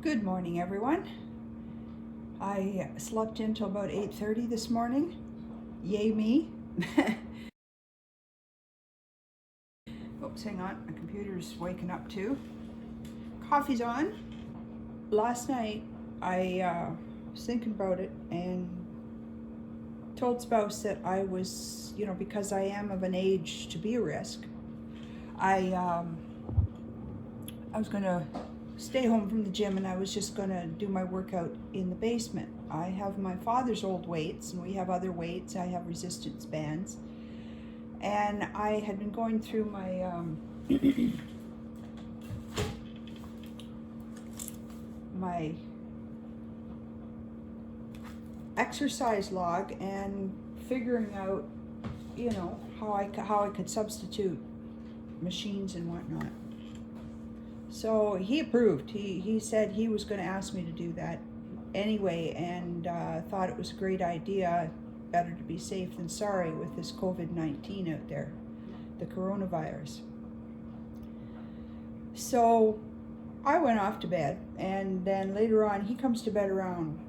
Good morning, everyone. I slept until about 8:30 this morning. Yay me. Oops, hang on. My computer's waking up too. Coffee's on. Last night, I was thinking about it and told spouse that I was, because I am of an age to be a risk, I was going to stay home from the gym and I was just going to do my workout in the basement. I have my father's old weights and we have other weights. I have resistance bands. And I had been going through my my exercise log and figuring out, how I could substitute machines and whatnot. So he approved. He said he was going to ask me to do that anyway, and thought it was a great idea. Better to be safe than sorry with this COVID-19 out there, the coronavirus. So I went off to bed, and then later on he comes to bed around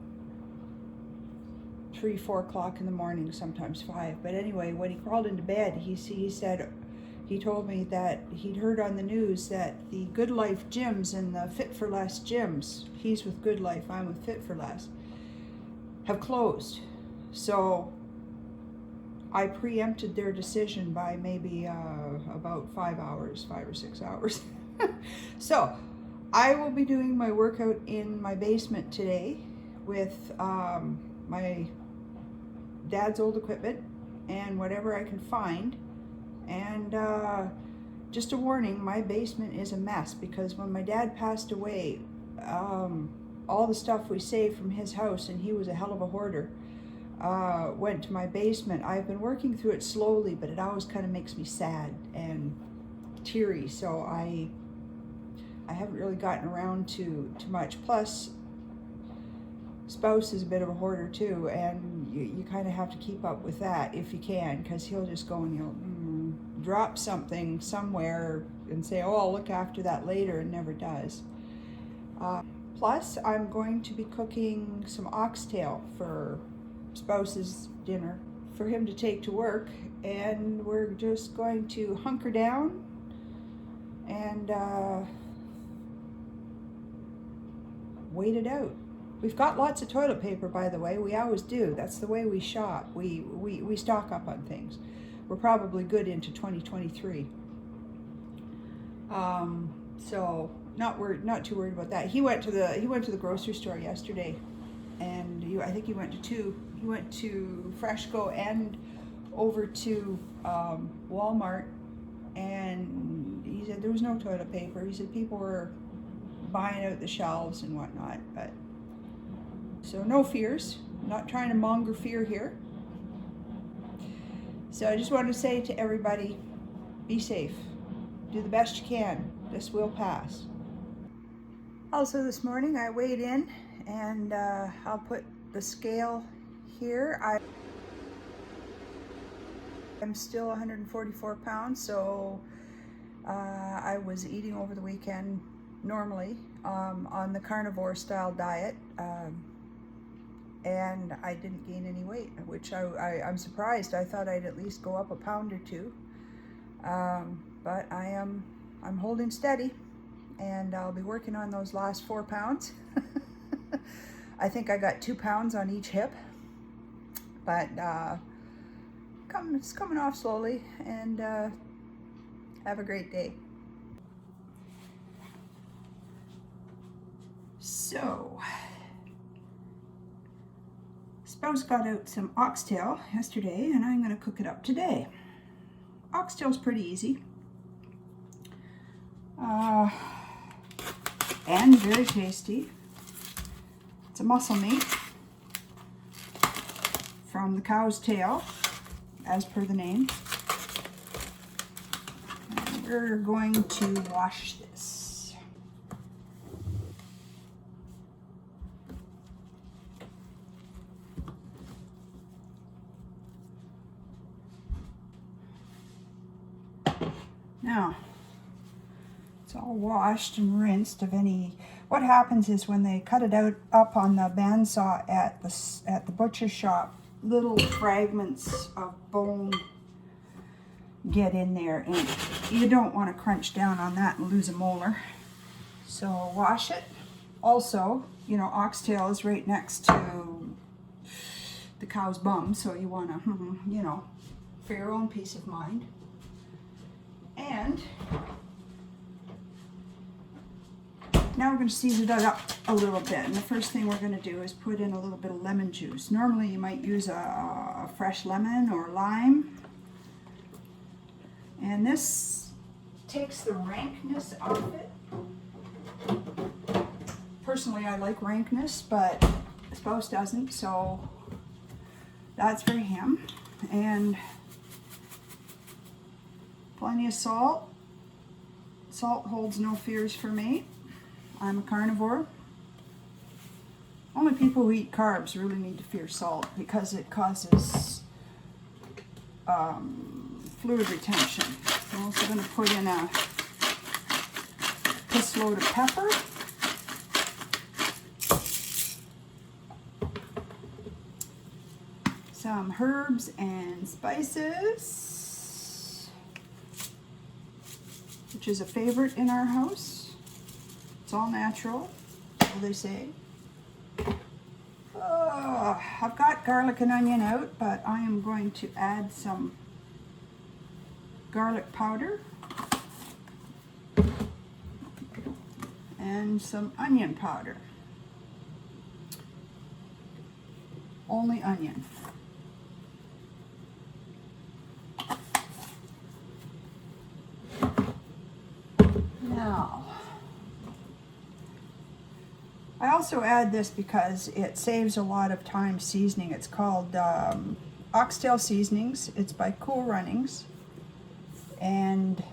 3, 4 o'clock in the morning, sometimes 5. But anyway, when he crawled into bed, he told me that he'd heard on the news that the Good Life gyms and the Fit for Less gyms, he's with Good Life, I'm with Fit for Less, have closed. So I preempted their decision by maybe about 5 or 6 hours. So I will be doing my workout in my basement today with my dad's old equipment and whatever I can find. And just a warning, my basement is a mess because when my dad passed away, all the stuff we saved from his house, and he was a hell of a hoarder, went to my basement. I've been working through it slowly, but it always kind of makes me sad and teary, so I haven't really gotten around to much. Plus, spouse is a bit of a hoarder too, and you kind of have to keep up with that if you can, because he'll just go and drop something somewhere and say, oh, I'll look after that later, and never does. Plus, I'm going to be cooking some oxtail for spouse's dinner for him to take to work, and we're just going to hunker down and wait it out. We've got lots of toilet paper, by the way. We always do. That's the way we shop. We stock up on things. We're probably good into 2023. So not too worried about that. He went to the grocery store yesterday, and I think he went to two. He went to Freshco and over to Walmart, and he said there was no toilet paper. He said people were buying out the shelves and whatnot, but so no fears. I'm not trying to monger fear here. So I just want to say to everybody, be safe. Do the best you can. This will pass. Also this morning I weighed in, and I'll put the scale here. I'm still 144 pounds, so I was eating over the weekend normally on the carnivore style diet. And I didn't gain any weight, which I'm surprised. I thought I'd at least go up a pound or two, but I'm holding steady, and I'll be working on those last 4 pounds. I think I got 2 pounds on each hip, but it's coming off slowly. And have a great day. So, spouse got out some oxtail yesterday, and I'm going to cook it up today. Oxtail's pretty easy. And very tasty. It's a muscle meat from the cow's tail, as per the name. And we're going to wash this. Now, it's all washed and rinsed of any what happens is when they cut it up on the bandsaw at the butcher shop, little fragments of bone get in there, and you don't want to crunch down on that and lose a molar. So wash it. Also, you know, oxtail is right next to the cow's bum, so you want to, you know, for your own peace of mind. And now we're going to season it up a little bit. And the first thing we're going to do is put in a little bit of lemon juice. Normally you might use a fresh lemon or lime. And this takes the rankness off it. Personally, I like rankness, but the spouse doesn't, so that's for him. And plenty of salt. Salt holds no fears for me. I'm a carnivore. Only people who eat carbs really need to fear salt because it causes fluid retention. I'm also going to put in a piss load of pepper. Some herbs and spices, which is a favorite in our house. It's all natural, so they say. Oh, I've got garlic and onion out, but I am going to add some garlic powder and some onion powder. Only onion. Now, I also add this because it saves a lot of time seasoning. It's called Oxtail Seasonings. It's by Cool Runnings. And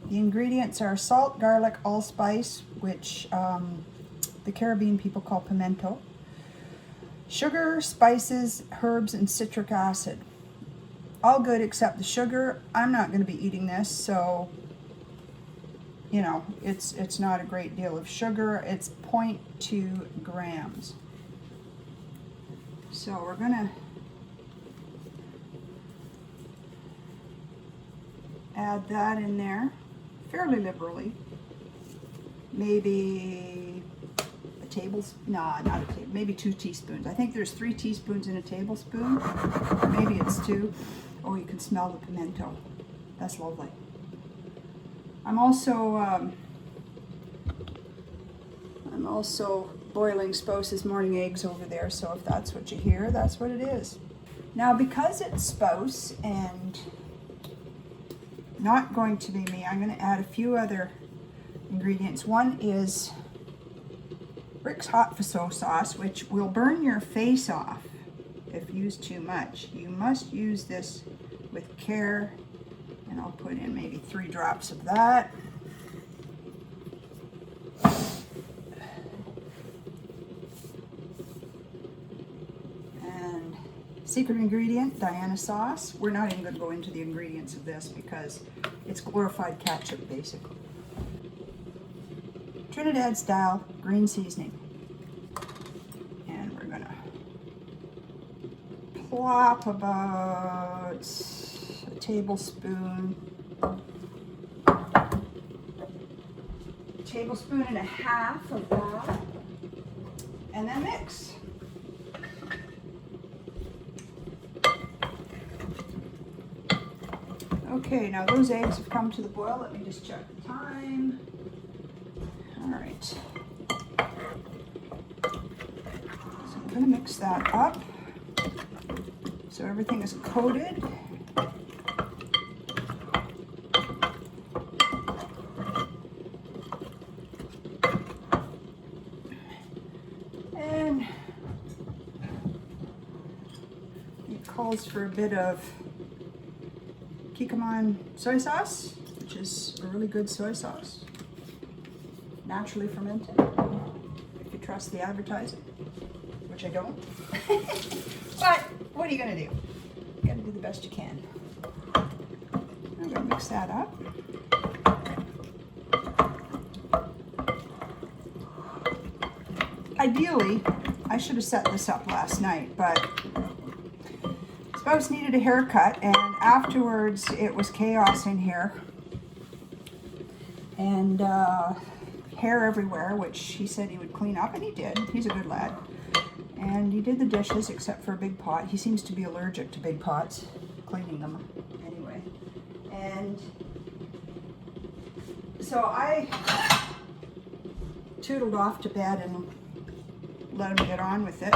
the ingredients are salt, garlic, allspice, which the Caribbean people call pimento, sugar, spices, herbs, and citric acid. All good except the sugar. I'm not going to be eating this, so you know, it's not a great deal of sugar. It's 0.2 grams. So we're gonna add that in there fairly liberally. Maybe a tablespoon, no, not a table, maybe 2 teaspoons. I think there's 3 teaspoons in a tablespoon. Maybe it's 2. Oh, you can smell the pimento. That's lovely. I'm also boiling Spouse's morning eggs over there, so if that's what you hear, that's what it is. Now, because it's Spouse and not going to be me, I'm going to add a few other ingredients. One is Rick's hot pho sauce, which will burn your face off if used too much. You must use this with care. And I'll put in maybe 3 drops of that. And secret ingredient, Diana sauce. We're not even going to go into the ingredients of this because it's glorified ketchup, basically. Trinidad style green seasoning. And we're going to plop about a tablespoon and a half of that, and then mix. Okay, now those eggs have come to the boil. Let me just check the time. All right. So I'm going to mix that up so everything is coated. Calls for a bit of Kikkoman soy sauce, which is a really good soy sauce, naturally fermented, if you trust the advertising, which I don't. But what are you going to do? You got to do the best you can. I'm going to mix that up. ideally, I should have set this up last night, but spouse needed a haircut, and afterwards it was chaos in here. And hair everywhere, which he said he would clean up, and he did. He's a good lad. And he did the dishes, except for a big pot. He seems to be allergic to big pots, cleaning them anyway. And so I tootled off to bed and let him get on with it.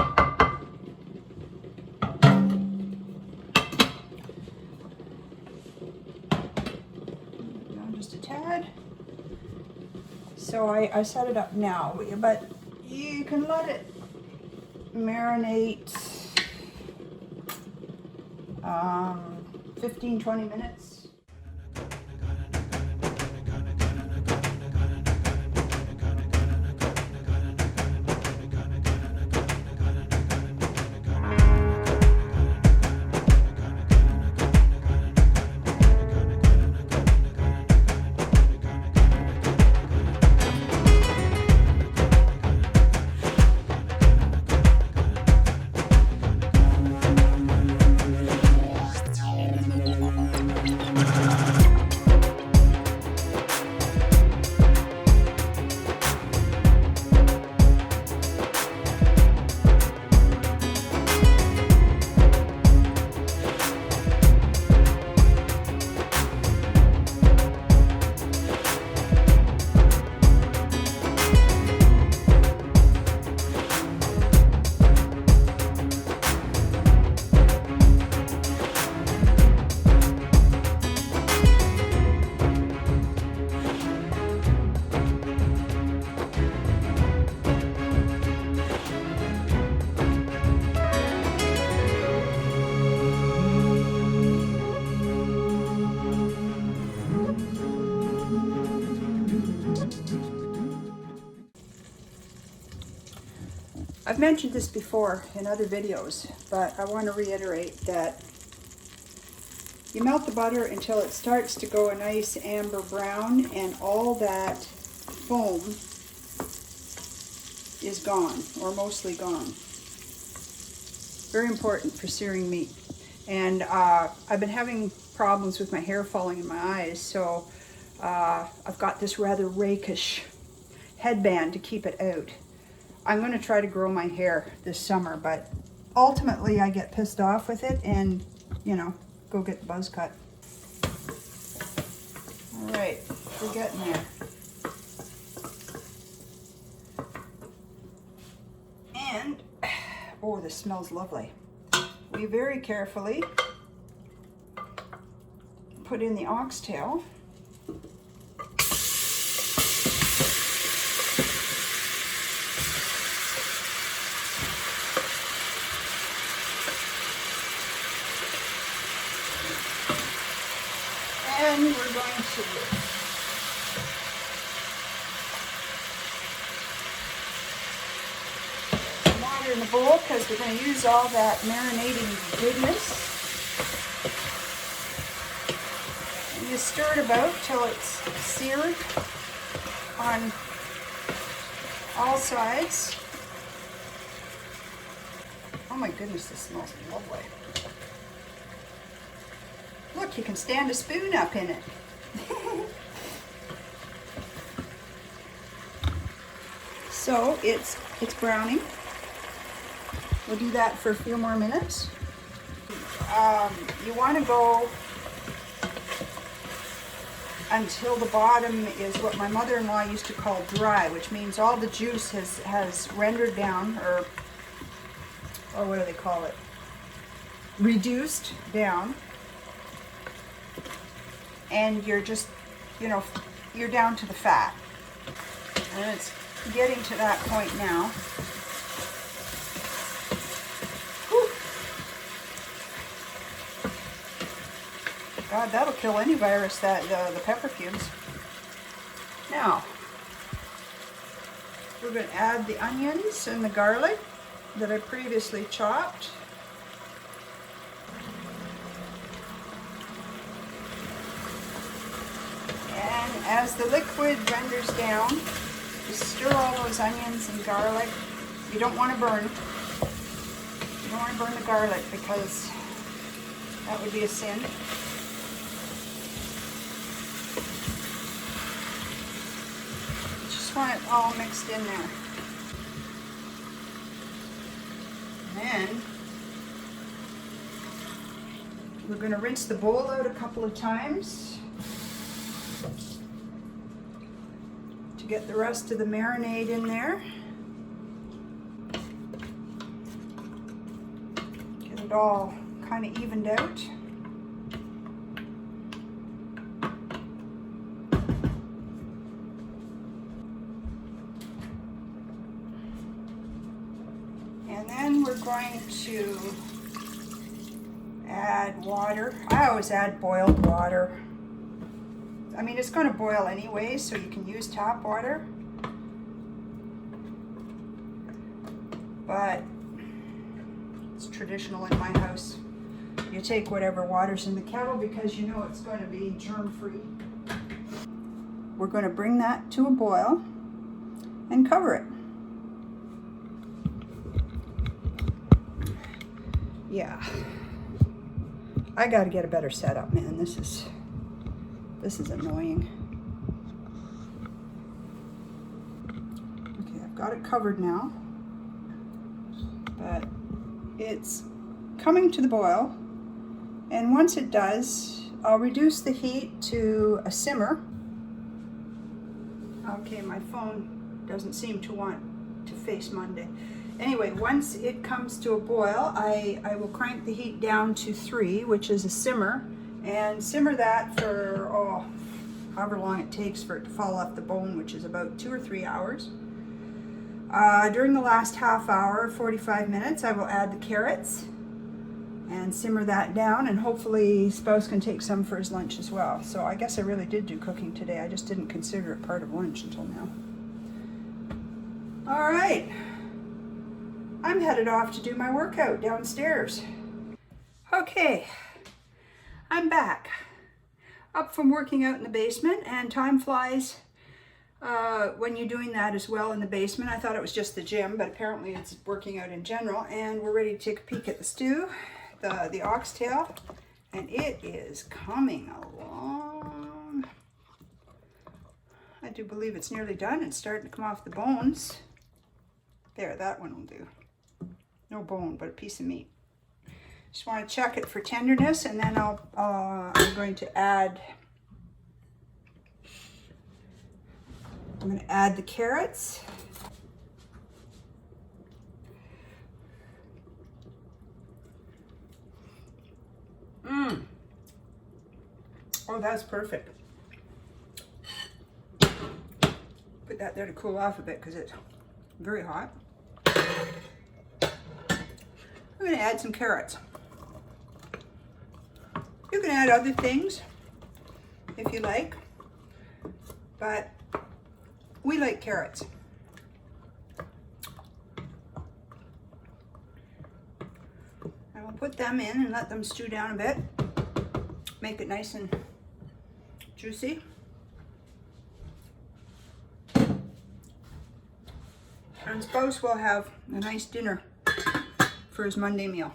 Just a tad. So I set it up now, but you can let it marinate 15-20 minutes. I've mentioned this before in other videos, but I want to reiterate that you melt the butter until it starts to go a nice amber brown and all that foam is gone, or mostly gone. Very important for searing meat. And I've been having problems with my hair falling in my eyes, so I've got this rather rakish headband to keep it out. I'm going to try to grow my hair this summer, but ultimately I get pissed off with it and, you know, go get the buzz cut. All right, we're getting there. And, oh, this smells lovely. We very carefully put in the oxtail. And we're going to water in the bowl because we're going to use all that marinating goodness. And you stir it about till it's seared on all sides. Oh my goodness, this smells lovely. Look, you can stand a spoon up in it. So it's browning. We'll do that for a few more minutes. You want to go until the bottom is what my mother-in-law used to call dry, which means all the juice has rendered down, or what do they call it? Reduced down. And you're just, you know, you're down to the fat. And it's getting to that point now. Whew. God, that'll kill any virus, that the pepper cubes. Now, we're going to add the onions and the garlic that I previously chopped. And as the liquid renders down, just stir all those onions and garlic You don't want to burn. You don't want to burn the garlic because that would be a sin. Just want it all mixed in there. And then we're going to rinse the bowl out a couple of times to get the rest of the marinade in there. Get it all kind of evened out. And then we're going to add water. I always add boiled water. I mean, it's going to boil anyway, so you can use tap water. But it's traditional in my house. You take whatever water's in the kettle because you know it's going to be germ-free. We're going to bring that to a boil and cover it. Yeah. I got to get a better setup, man. This is annoying. Okay, I've got it covered now. But it's coming to the boil. And once it does, I'll reduce the heat to a simmer. Okay, my phone doesn't seem to want to face Monday. Anyway, once it comes to a boil, I will crank the heat down to 3, which is a simmer, and simmer that for, however long it takes for it to fall off the bone, which is about 2 or 3 hours. During the last half hour, 45 minutes, I will add the carrots and simmer that down, and hopefully Spouse can take some for his lunch as well. So I guess I really did do cooking today. I just didn't consider it part of lunch until now. All right. I'm headed off to do my workout downstairs. Okay, I'm back. Up from working out in the basement, and time flies when you're doing that as well in the basement. I thought it was just the gym, but apparently it's working out in general. And we're ready to take a peek at the stew, the oxtail, and it is coming along. I do believe it's nearly done. It's starting to come off the bones. There, that one will do. No bone, but a piece of meat. Just want to check it for tenderness, and then I'm going to add the carrots. Oh, that's perfect. Put that there to cool off a bit because it's very hot. I'm going to add some carrots. You can add other things if you like, but we like carrots. And we'll put them in and let them stew down a bit. Make it nice and juicy. And Spouse will have a nice dinner for his Monday meal.